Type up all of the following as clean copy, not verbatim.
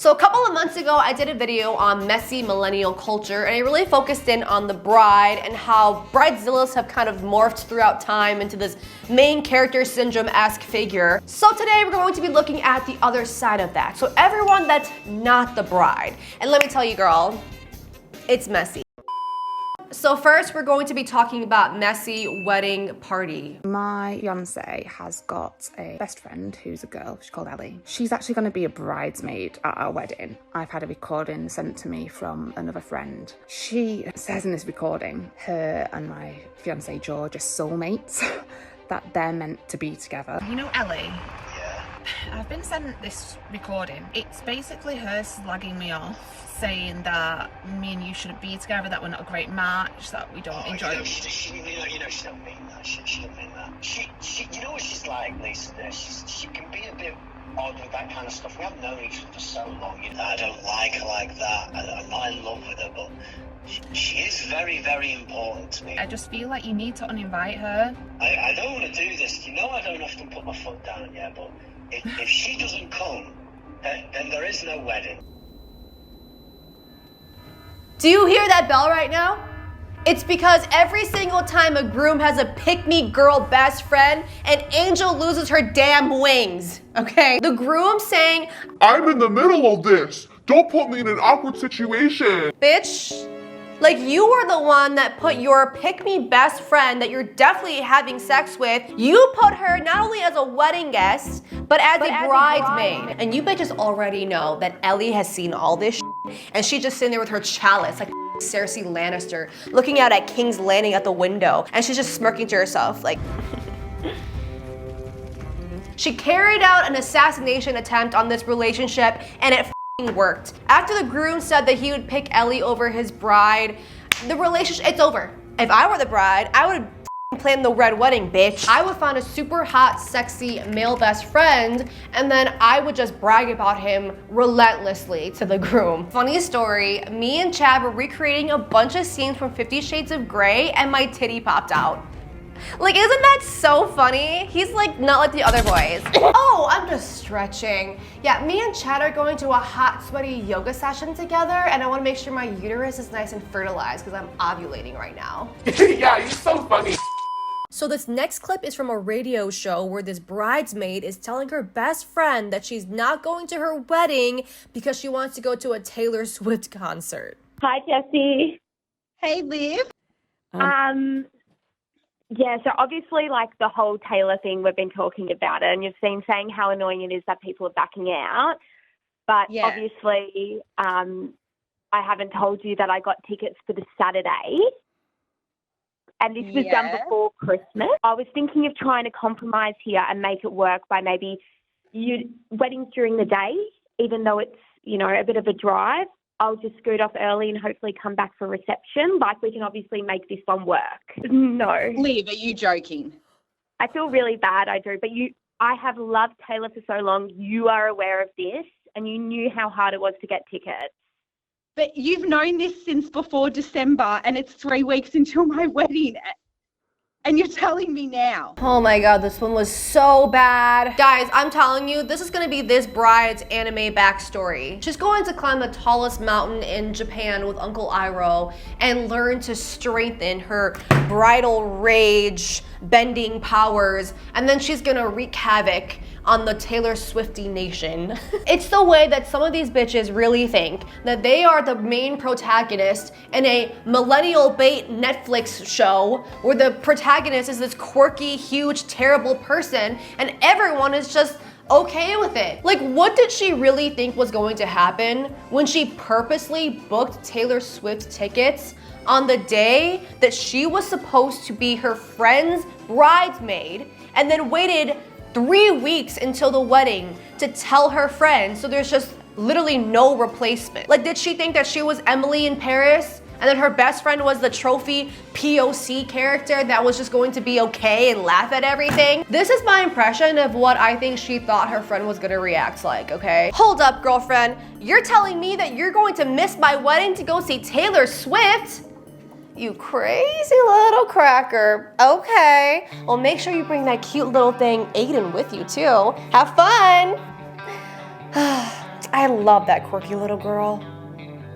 So a couple of months ago, I did a video on messy millennial culture, and I really focused in on the bride and how bridezillas have kind of morphed throughout time into this main character syndrome-esque figure. So today we're going to be looking at the other side of that. So everyone that's not the bride. And let me tell you, girl, it's messy. So first, we're going to be talking about messy wedding party. My fiance has got a best friend who's a girl. She's called Ellie. She's actually going to be a bridesmaid at our wedding. I've had a recording sent to me from another friend. She says in this recording, her and my fiance George are soulmates, that they're meant to be together. You know Ellie? Yeah. I've been sent this recording. It's basically her slagging me off, saying that me and you shouldn't be together, that we're not a great match, that we don't enjoy it. She don't mean that. She don't mean that. She, you know what she's like, Lisa? She can be a bit odd with that kind of stuff. We haven't known each other for so long. You know, I don't like her like that. I'm not in love with her, but she is very, very important to me. I just feel like you need to uninvite her. I don't want to do this. You know I don't often put my foot down, yeah, but if she doesn't come, then there is no wedding. Do you hear that bell right now? It's because every single time a groom has a pick-me girl best friend, an angel loses her damn wings, okay? The groom saying, I'm in the middle of this. Don't put me in an awkward situation. bitch, like you were the one that put your pick-me best friend that you're definitely having sex with, you put her not only as a wedding guest, but as a bridesmaid. And you bitches already know that Ellie has seen all this shit, and she's just sitting there with her chalice, like Cersei Lannister, looking out at King's Landing at the window, and she's just smirking to herself, like. She carried out an assassination attempt on this relationship, and it worked. After the groom said that he would pick Ellie over his bride, the relationship, it's over. If I were the bride, I would plan the red wedding, bitch. I would find a super hot, sexy male best friend, and then I would just brag about him relentlessly to the groom. Funny story, me and Chad were recreating a bunch of scenes from 50 Shades of Grey, and my titty popped out. Like, isn't that so funny? He's like not like the other boys. Oh, I'm just stretching. Yeah, me and Chad are going to a hot, sweaty yoga session together, and I want to make sure my uterus is nice and fertilized because I'm ovulating right now. Yeah, you're so funny. So this next clip is from a radio show where this bridesmaid is telling her best friend that she's not going to her wedding because she wants to go to a Taylor Swift concert. Hi, Jessie. Hey, Liv. Yeah, so obviously, like, the whole Taylor thing, we've been talking about it, and you've been saying how annoying it is that people are backing out. But obviously, I haven't told you that I got tickets for the Saturday. And this was done before Christmas. I was thinking of trying to compromise here and make it work by maybe weddings during the day, even though it's, you know, a bit of a drive. I'll just scoot off early and hopefully come back for reception. Like, we can obviously make this one work. No. Liv, are you joking? I feel really bad, I do. But I have loved Taylor for so long. You are aware of this, and you knew how hard it was to get tickets. But you've known this since before December, and it's 3 weeks until my wedding, and you're telling me now. Oh my god, this one was so bad. Guys, I'm telling you, this is gonna be this bride's anime backstory. She's going to climb the tallest mountain in Japan with Uncle Iroh and learn to strengthen her bridal rage, bending powers, and then she's gonna wreak havoc on the Taylor Swiftie nation. It's the way that some of these bitches really think that they are the main protagonist in a millennial bait Netflix show where the protagonist is this quirky, huge, terrible person and everyone is just okay with it. Like, what did she really think was going to happen when she purposely booked Taylor Swift tickets on the day that she was supposed to be her friend's bridesmaid and then waited 3 weeks until the wedding to tell her friends, so there's just literally no replacement? Like, did she think that she was Emily in Paris and then her best friend was the trophy POC character that was just going to be okay and laugh at everything? This is my impression of what I think she thought her friend was gonna react like, okay? Hold up, girlfriend. You're telling me that you're going to miss my wedding to go see Taylor Swift? You crazy little cracker. Okay. Well, make sure you bring that cute little thing, Aiden, with you too. Have fun. I love that quirky little girl.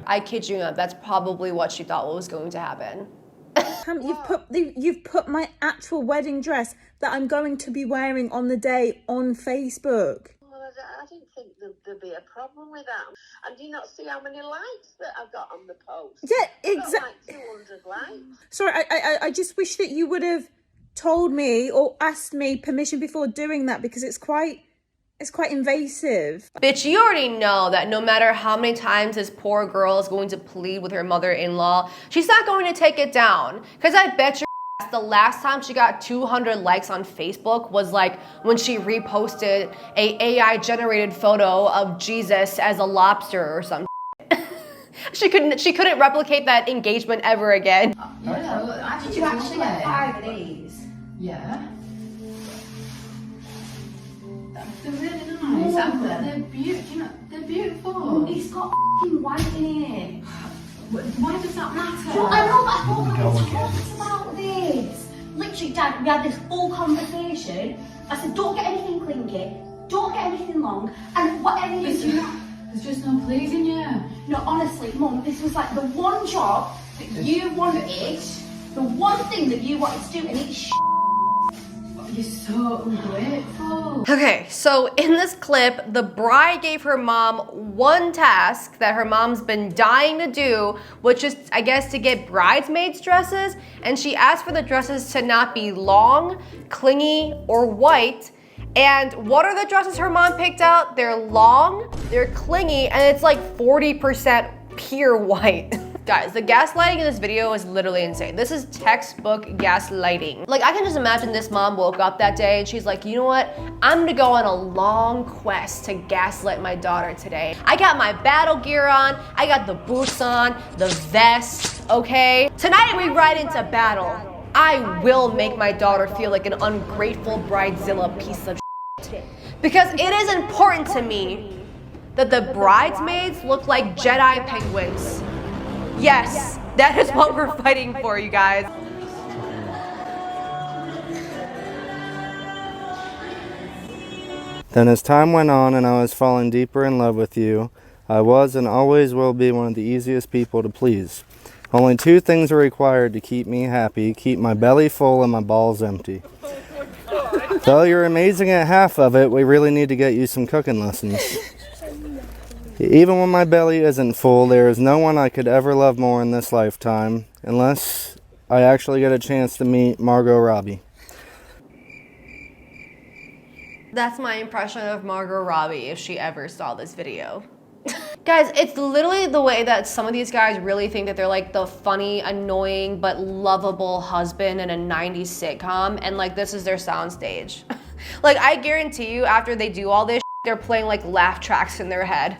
I kid you not, that's probably what she thought was going to happen. You've put my actual wedding dress that I'm going to be wearing on the day on Facebook. Well, I didn't think there'd be a problem with that. And do you not see how many likes that I've got on the post? Yeah, exactly. Like 200 likes. Sorry, I just wish that you would have told me or asked me permission before doing that, because it's quite invasive. Bitch, you already know that no matter how many times this poor girl is going to plead with her mother-in-law, she's not going to take it down. Because I bet your ass the last time she got 200 likes on Facebook was like when she reposted a AI-generated photo of Jesus as a lobster or something. She couldn't replicate that engagement ever again. Yeah, did you actually get 5 of these? Yeah. They're really nice. They're beautiful. They're beautiful. It's got f***ing white in it. Why does that matter? Well, I know, but I thought we talked about this. Literally, Dad, we had this full conversation. I said, don't get anything clingy, don't get anything long, and whatever you do. There's just no pleasing you. No, honestly, Mum, this was like the one job that you wanted, the one thing that you wanted to do, and it's You're so ungrateful. Okay, so in this clip, the bride gave her mom one task that her mom's been dying to do, which is, I guess, to get bridesmaids dresses, and she asked for the dresses to not be long, clingy, or white. And what are the dresses her mom picked out? They're long, they're clingy, and it's like 40% pure white. Guys, the gaslighting in this video is literally insane. This is textbook gaslighting. Like, I can just imagine this mom woke up that day and she's like, you know what? I'm gonna go on a long quest to gaslight my daughter today. I got my battle gear on, I got the boots on, the vest, okay? Tonight we ride into battle. I will make my daughter feel like an ungrateful bridezilla piece of shit. Because it is important to me that the bridesmaids look like Jedi penguins. Yes, that is what we're fighting for, you guys. Then as time went on and I was falling deeper in love with you, I was and always will be one of the easiest people to please. Only 2 things are required to keep me happy: keep my belly full and my balls empty. Though you're amazing at half of it, we really need to get you some cooking lessons. Even when my belly isn't full, there is no one I could ever love more in this lifetime, unless I actually get a chance to meet Margot Robbie. That's my impression of Margot Robbie if she ever saw this video. Guys, it's literally the way that some of these guys really think that they're like the funny, annoying, but lovable husband in a 90s sitcom, and like this is their soundstage. Like, I guarantee you after they do all this, they're playing like laugh tracks in their head.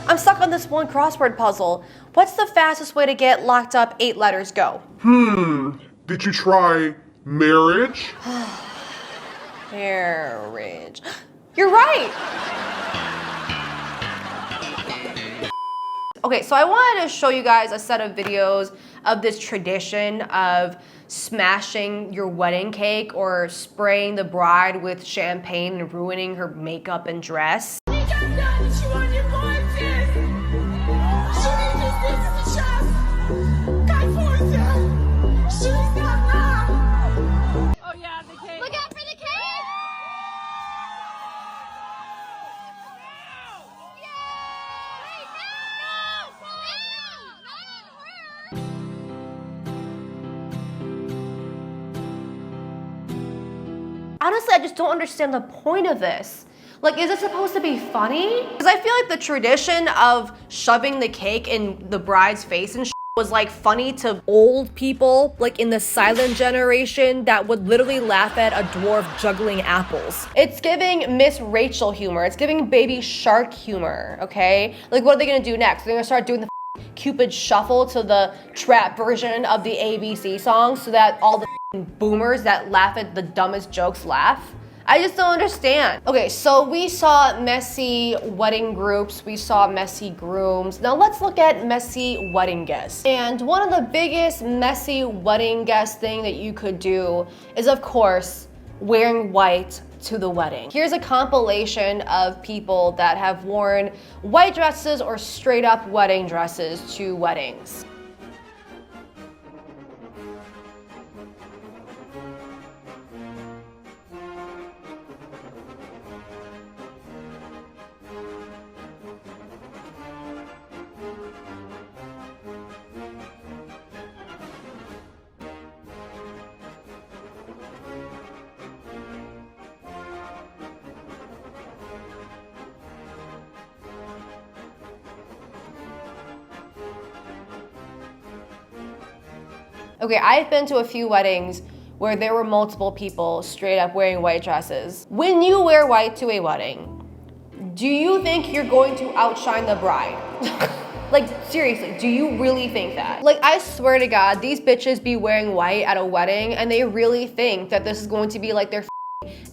I'm stuck on this one crossword puzzle. What's the fastest way to get locked up 8 letters? Go. Did you try marriage? Marriage. You're right. Okay, so I wanted to show you guys a set of videos of this tradition of smashing your wedding cake or spraying the bride with champagne and ruining her makeup and dress. Honestly, I just don't understand the point of this. Like, is it supposed to be funny? Because I feel like the tradition of shoving the cake in the bride's face and was like funny to old people, like in the silent generation that would literally laugh at a dwarf juggling apples. It's giving Miss Rachel humor. It's giving Baby Shark humor, okay? Like, what are they gonna do next? They're gonna start doing the Cupid shuffle to the trap version of the ABC song so that all the boomers that laugh at the dumbest jokes laugh? I just don't understand. Okay, so we saw messy wedding groups, we saw messy grooms. Now let's look at messy wedding guests. And one of the biggest messy wedding guest thing that you could do is, of course, wearing white to the wedding. Here's a compilation of people that have worn white dresses or straight up wedding dresses to weddings. Okay, I've been to a few weddings where there were multiple people straight up wearing white dresses. When you wear white to a wedding, do you think you're going to outshine the bride? Like, seriously, do you really think that? Like, I swear to God, these bitches be wearing white at a wedding and they really think that this is going to be like their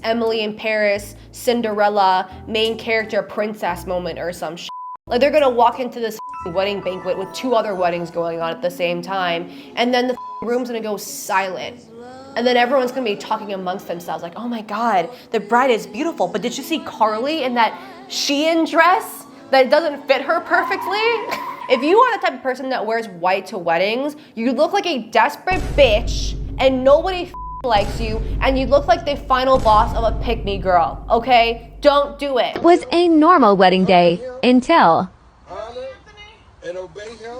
Emily in Paris, Cinderella, main character princess moment or some shit. Like, they're gonna walk into this wedding banquet with 2 other weddings going on at the same time, and then the room's gonna go silent. And then everyone's gonna be talking amongst themselves like, oh my God, the bride is beautiful, but did you see Carly in that Shein dress that doesn't fit her perfectly? If you are the type of person that wears white to weddings, you look like a desperate bitch and nobody likes you, and you look like the final boss of a pick-me girl, okay? Don't do it. It was a normal wedding day until and obey him.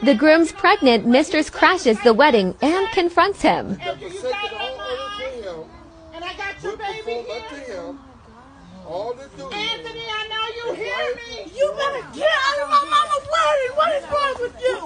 the groom's pregnant mistress crashes the wedding and confronts him. And I got your baby here. Anthony, I know you hear me. You better get out of my mama's wedding. What is wrong with you?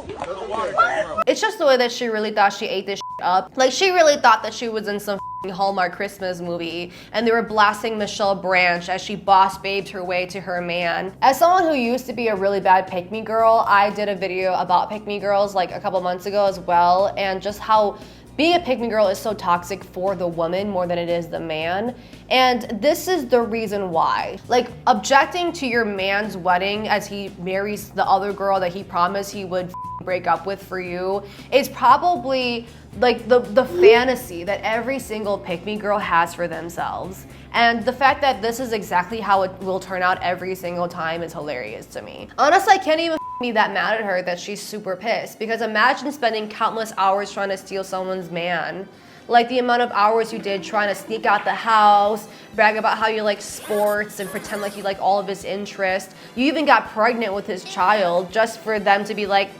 It's just the way that she really thought she ate this shit up. Like, she really thought that she was in some Hallmark Christmas movie and they were blasting Michelle Branch as she boss babed her way to her man. As someone who used to be a really bad pick-me girl, I did a video about pick-me girls like a couple months ago as well, and just how being a pick-me girl is so toxic for the woman more than it is the man. And this is the reason why. Like, objecting to your man's wedding as he marries the other girl that he promised he would break up with for you is probably like the fantasy that every single pick-me girl has for themselves. And the fact that this is exactly how it will turn out every single time is hilarious to me. Honestly, I can't even be that mad at her that she's super pissed, because imagine spending countless hours trying to steal someone's man. Like the amount of hours you did trying to sneak out the house, brag about how you like sports and pretend like you like all of his interests. You even got pregnant with his child just for them to be like,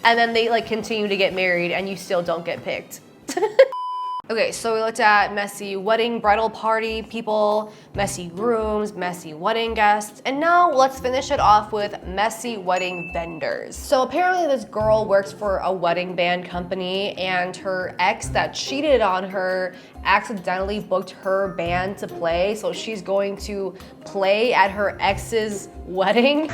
and then they like continue to get married and you still don't get picked. Okay, so we looked at messy wedding bridal party people, messy grooms, messy wedding guests, and now let's finish it off with messy wedding vendors. So apparently this girl works for a wedding band company, and her ex that cheated on her accidentally booked her band to play, so she's going to play at her ex's wedding.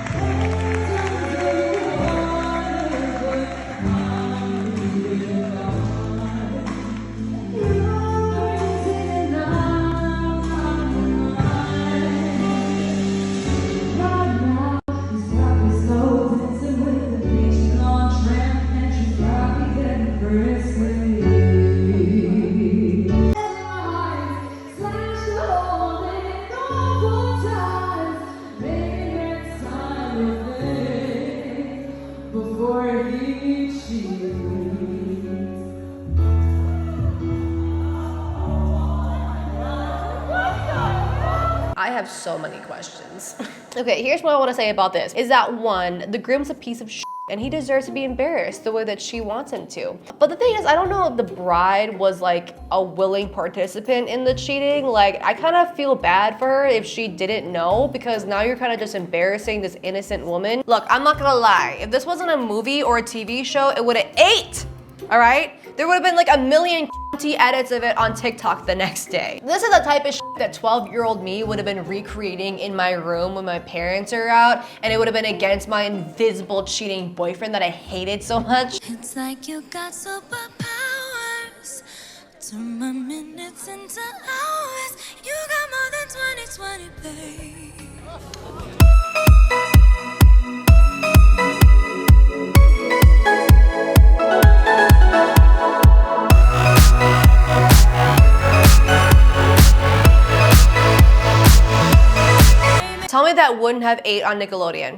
I have so many questions. Okay, here's what I want to say about this, is that one, the groom's a piece of shit and he deserves to be embarrassed the way that she wants him to. But the thing is, I don't know if the bride was like a willing participant in the cheating. Like, I kind of feel bad for her if she didn't know, because now you're kind of just embarrassing this innocent woman. Look, I'm not gonna lie. If this wasn't a movie or a TV show, it would have ate, all right? There would have been like a million edits of it on TikTok the next day. This is the type of shit that 12-year-old me would have been recreating in my room when my parents are out, and it would have been against my invisible cheating boyfriend that I hated so much. It's like you got superpowers. Turn my minutes into hours. You got more than 20/20, babe. Tell me that wouldn't have ate on Nickelodeon.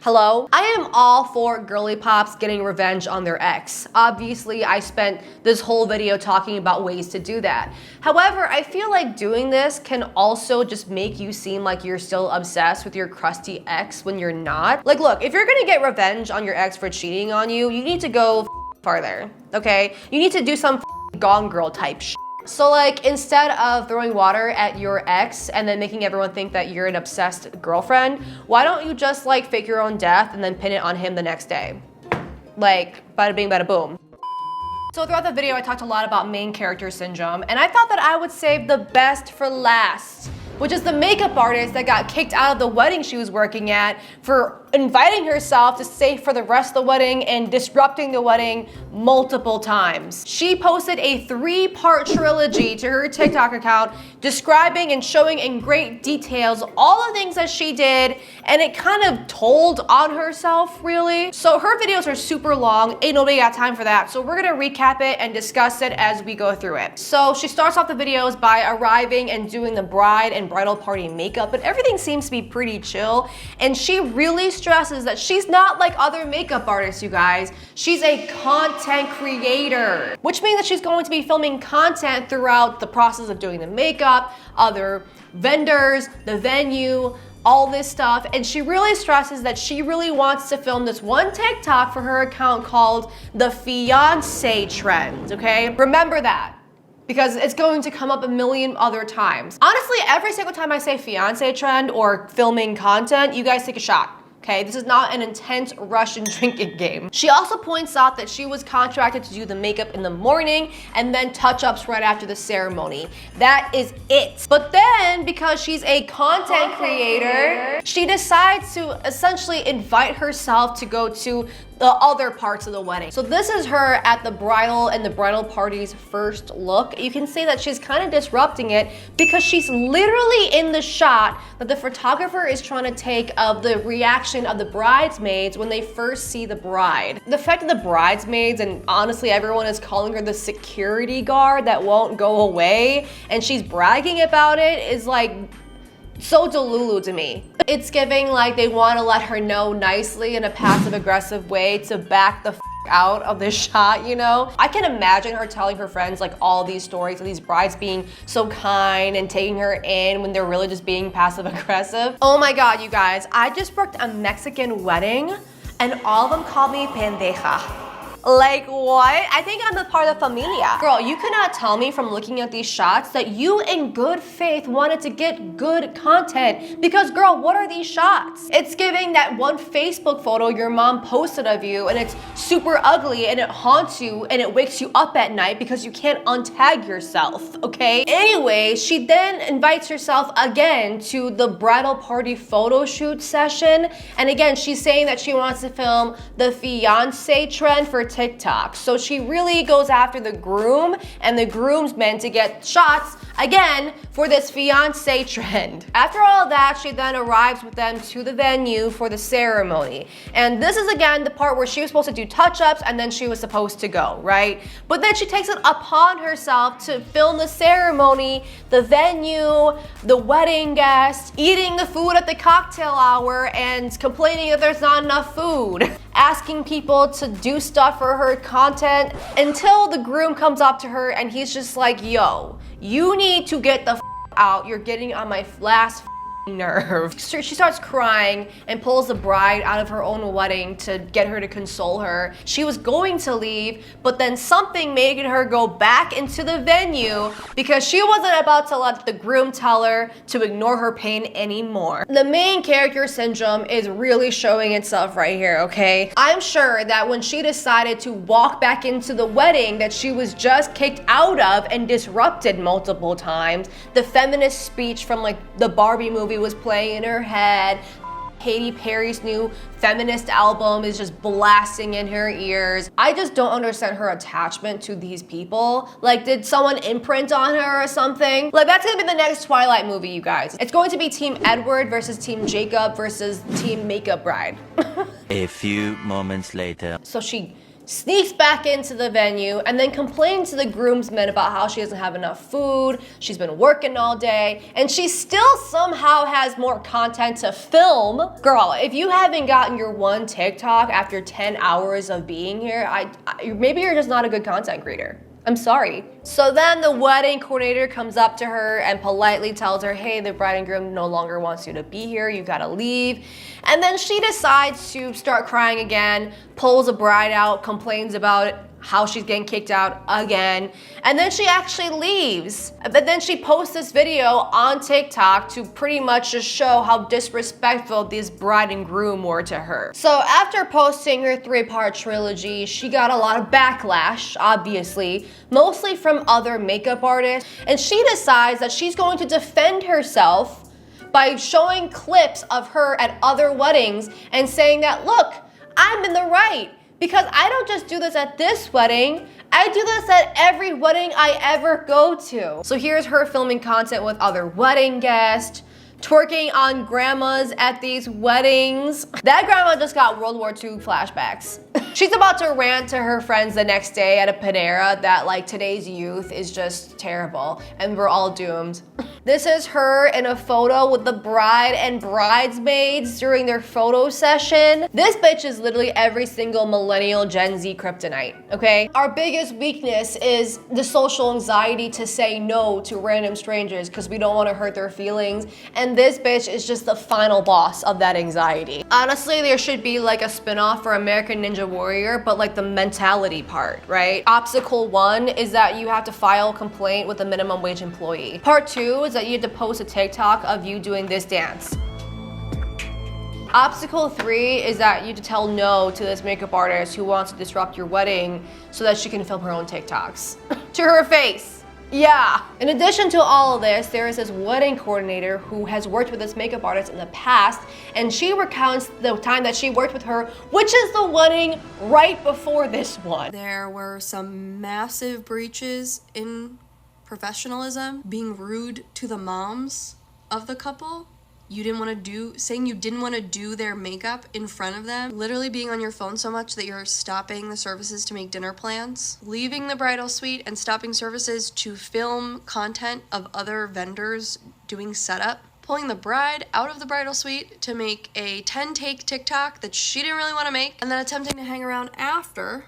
Hello? I am all for girly pops getting revenge on their ex. Obviously, I spent this whole video talking about ways to do that. However, I feel like doing this can also just make you seem like you're still obsessed with your crusty ex when you're not. Like, look, if you're gonna get revenge on your ex for cheating on you, you need to go farther, okay? You need to do some Gone Girl type shit. So like, instead of throwing water at your ex and then making everyone think that you're an obsessed girlfriend, why don't you just like fake your own death and then pin it on him the next day? Like, bada bing, bada boom. So throughout the video, I talked a lot about main character syndrome, and I thought that I would save the best for last, which is the makeup artist that got kicked out of the wedding she was working at for inviting herself to stay for the rest of the wedding and disrupting the wedding multiple times. She posted a 3-part trilogy to her TikTok account describing and showing in great details all the things that she did, and it kind of told on herself, really. So her videos are super long, ain't nobody got time for that, so we're gonna recap it and discuss it as we go through it. So she starts off the videos by arriving and doing the bride and bridal party makeup, but everything seems to be pretty chill, and she really stresses that she's not like other makeup artists, you guys. She's a content creator, which means that she's going to be filming content throughout the process of doing the makeup, other vendors, the venue, all this stuff. And she really stresses that she really wants to film this one TikTok for her account called the fiance trend, okay? Remember that, because it's going to come up a million other times. Honestly, every single time I say fiance trend or filming content, you guys take a shot. Okay, this is not an intense Russian drinking game. She also points out that she was contracted to do the makeup in the morning and then touch-ups right after the ceremony. That is it. But then, because she's a content creator, she decides to essentially invite herself to go to the other parts of the wedding. So this is her at the bridal and the bridal party's first look. You can see that she's kind of disrupting it because she's literally in the shot that the photographer is trying to take of the reaction of the bridesmaids when they first see the bride. The fact that the bridesmaids, and honestly everyone is calling her the security guard that won't go away, and she's bragging about it, is like so delulu to me. It's giving like they want to let her know nicely in a passive aggressive way to back the out of this shot, you know? I can imagine her telling her friends like all these stories of these brides being so kind and taking her in when they're really just being passive aggressive. Oh my God, you guys, I just booked a Mexican wedding and all of them called me pendeja. Like what? I think I'm a part of familia. Girl, you cannot tell me from looking at these shots that you in good faith wanted to get good content, because girl, what are these shots? It's giving that one Facebook photo your mom posted of you and it's super ugly and it haunts you and it wakes you up at night because you can't untag yourself, okay? Anyway, she then invites herself again to the bridal party photo shoot session, and again, she's saying that she wants to film the fiance trend for TikTok. So she really goes after the groom and the groomsmen to get shots again for this fiance trend. After all that, she then arrives with them to the venue for the ceremony. And this is again the part where she was supposed to do touch-ups and then she was supposed to go, right? But then she takes it upon herself to film the ceremony, the venue, the wedding guests, eating the food at the cocktail hour and complaining that there's not enough food, asking people to do stuff for her content, until the groom comes up to her and he's just like, yo, you need to get the out. You're getting on my last nerve. So she starts crying and pulls the bride out of her own wedding to get her to console her. She was going to leave, but then something made her go back into the venue because she wasn't about to let the groom tell her to ignore her pain anymore. The main character syndrome is really showing itself right here, okay? I'm sure that when she decided to walk back into the wedding that she was just kicked out of and disrupted multiple times, the feminist speech from like the Barbie movie was playing in her head. Katy Perry's new feminist album is just blasting in her ears. I just don't understand her attachment to these people. Like, did someone imprint on her or something? Like, that's gonna be the next Twilight movie, you guys. It's going to be Team Edward versus Team Jacob versus Team Makeup Bride. A few moments later. So she sneaks back into the venue, and then complains to the groomsmen about how she doesn't have enough food, she's been working all day, and she still somehow has more content to film. Girl, if you haven't gotten your one TikTok after 10 hours of being here, maybe you're just not a good content creator. I'm sorry. So then the wedding coordinator comes up to her and politely tells her, hey, the bride and groom no longer wants you to be here, you gotta leave. And then she decides to start crying again, pulls a bride out, complains about how she's getting kicked out again, and then she actually leaves. But then she posts this video on TikTok to pretty much just show how disrespectful this bride and groom were to her. So after posting her 3-part trilogy, she got a lot of backlash, obviously, mostly from other makeup artists, and she decides that she's going to defend herself by showing clips of her at other weddings and saying that, look, I'm in the right. Because I don't just do this at this wedding, I do this at every wedding I ever go to. So here's her filming content with other wedding guests, twerking on grandmas at these weddings. That grandma just got World War II flashbacks. She's about to rant to her friends the next day at a Panera that like today's youth is just terrible and we're all doomed. This is her in a photo with the bride and bridesmaids during their photo session. This bitch is literally every single millennial Gen Z kryptonite, okay? Our biggest weakness is the social anxiety to say no to random strangers because we don't want to hurt their feelings. And this bitch is just the final boss of that anxiety. Honestly, there should be like a spin-off for American Ninja Warrior, but like the mentality part, right? Obstacle 1 is that you have to file a complaint with a minimum wage employee. Part 2 is that you have to post a TikTok of you doing this dance. Obstacle 3 is that you have to tell no to this makeup artist who wants to disrupt your wedding so that she can film her own TikToks. To her face. Yeah. In addition to all of this, there is this wedding coordinator who has worked with this makeup artist in the past, and she recounts the time that she worked with her, which is the wedding right before this one. There were some massive breaches in professionalism, being rude to the moms of the couple. Saying you didn't want to do their makeup in front of them, literally being on your phone so much that you're stopping the services to make dinner plans, leaving the bridal suite and stopping services to film content of other vendors doing setup, pulling the bride out of the bridal suite to make a 10-take TikTok that she didn't really want to make, and then attempting to hang around after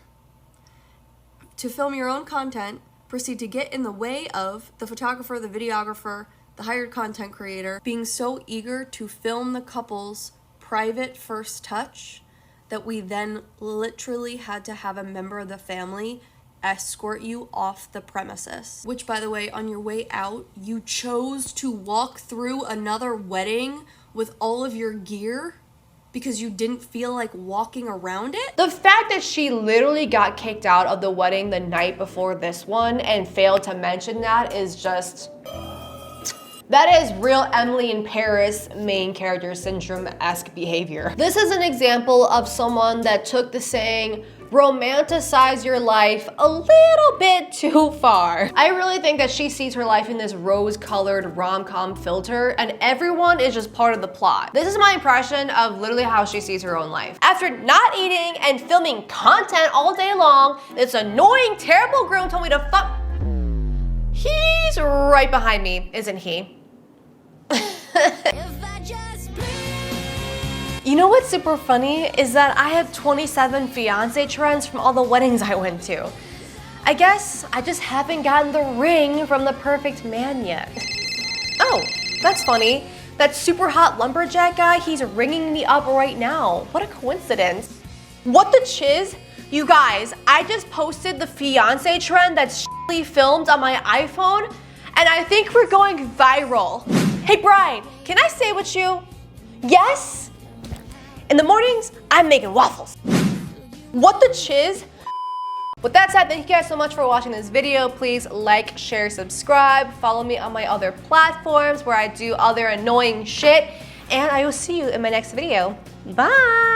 to film your own content, proceed to get in the way of the photographer, the videographer, the hired content creator, being so eager to film the couple's private first touch that we then literally had to have a member of the family escort you off the premises. Which, by the way, on your way out, you chose to walk through another wedding with all of your gear because you didn't feel like walking around it? The fact that she literally got kicked out of the wedding the night before this one and failed to mention that is just... that is real Emily in Paris main character syndrome-esque behavior. This is an example of someone that took the saying, romanticize your life a little bit too far. I really think that she sees her life in this rose-colored rom-com filter and everyone is just part of the plot. This is my impression of literally how she sees her own life. After not eating and filming content all day long, this annoying, terrible groom told me to fuck. He's right behind me, isn't he? You know what's super funny is that I have 27 fiance trends from all the weddings I went to. I guess I just haven't gotten the ring from the perfect man yet. Oh, that's funny. That super hot lumberjack guy, he's ringing me up right now. What a coincidence. What the chiz? You guys, I just posted the fiance trend that's filmed on my iPhone, and I think we're going viral. Hey bride, can I stay with you? Yes? In the mornings, I'm making waffles. What the chiz? With that said, thank you guys so much for watching this video. Please like, share, subscribe. Follow me on my other platforms where I do other annoying shit. And I will see you in my next video. Bye!